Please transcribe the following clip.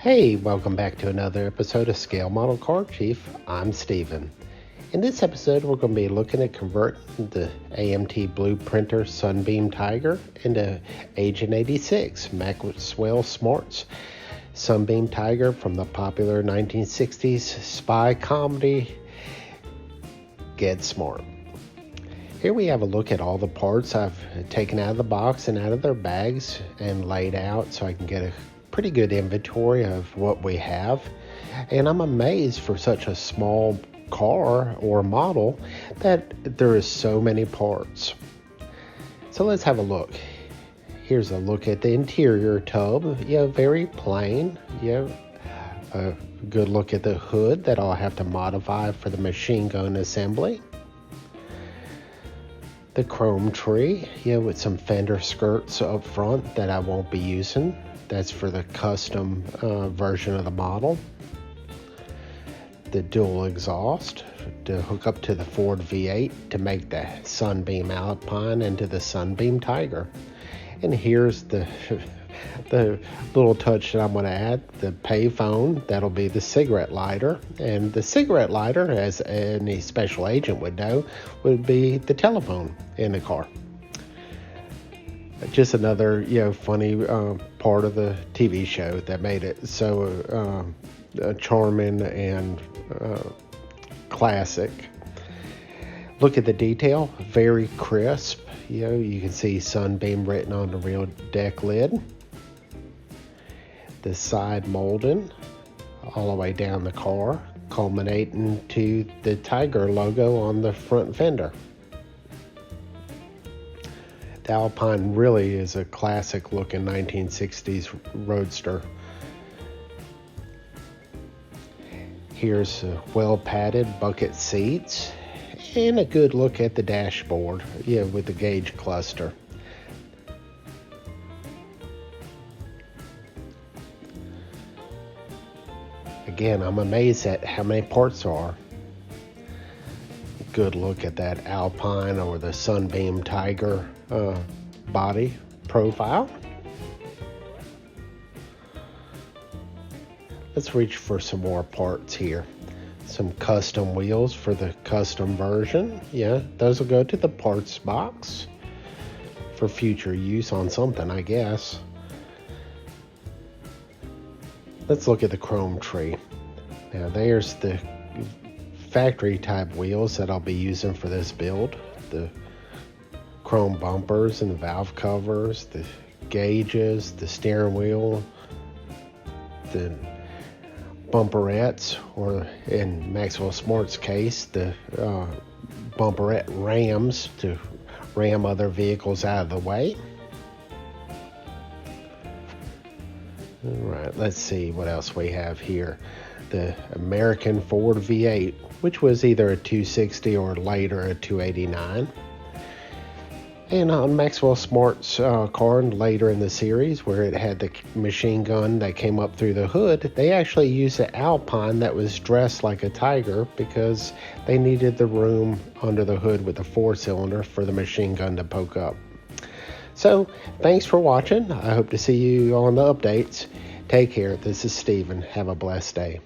Hey, welcome back to another episode of Scale Model Car Chief. I'm Steven. In this episode, we're going to be looking at converting the AMT Blue Printer Sunbeam Tiger into Agent 86 Maxwell Smart's Sunbeam Tiger from the popular 1960s spy comedy Get Smart. Here we have a look at all the parts I've taken out of the box and out of their bags and laid out so I can get a pretty good inventory of what we have. And I'm amazed for such a small car or model that there is so many parts. So let's have a look. Here's a look at the interior tub. Very plain. A good look at the hood that I'll have to modify for the machine gun assembly. The chrome tree, with some fender skirts up front that I won't be using. That's for the custom version of the model. The dual exhaust to hook up to the Ford V8 to make the Sunbeam Alpine into the Sunbeam Tiger. And here's the little touch that I'm going to add, the payphone. That'll be the cigarette lighter. And the cigarette lighter, as any special agent would know, would be the telephone in the car. Just another, funny part of the TV show that made it so charming and classic. Look at the detail, very crisp. You can see Sunbeam written on the rear deck lid. The side molding all the way down the car, culminating to the Tiger logo on the front fender. The Alpine really is a classic looking 1960s roadster. Here's well padded bucket seats and a good look at the dashboard, with the gauge cluster. Again, I'm amazed at how many parts there are. Good look at that Alpine or the Sunbeam Tiger body profile. Let's reach for some more parts here. Some custom wheels for the custom version. Those will go to the parts box for future use on something, I guess. Let's look at the chrome tree. Now there's the factory type wheels that I'll be using for this build. The chrome bumpers and the valve covers, the gauges, the steering wheel, the bumperettes, or in Maxwell Smart's case, the bumperette rams to ram other vehicles out of the way. All right, let's see what else we have here. The American Ford V8, which was either a 260 or later a 289. And on Maxwell Smart's car later in the series, where it had the machine gun that came up through the hood, they actually used an Alpine that was dressed like a Tiger because they needed the room under the hood with the 4-cylinder for the machine gun to poke up. So, thanks for watching. I hope to see you on the updates. Take care. This is Steven. Have a blessed day.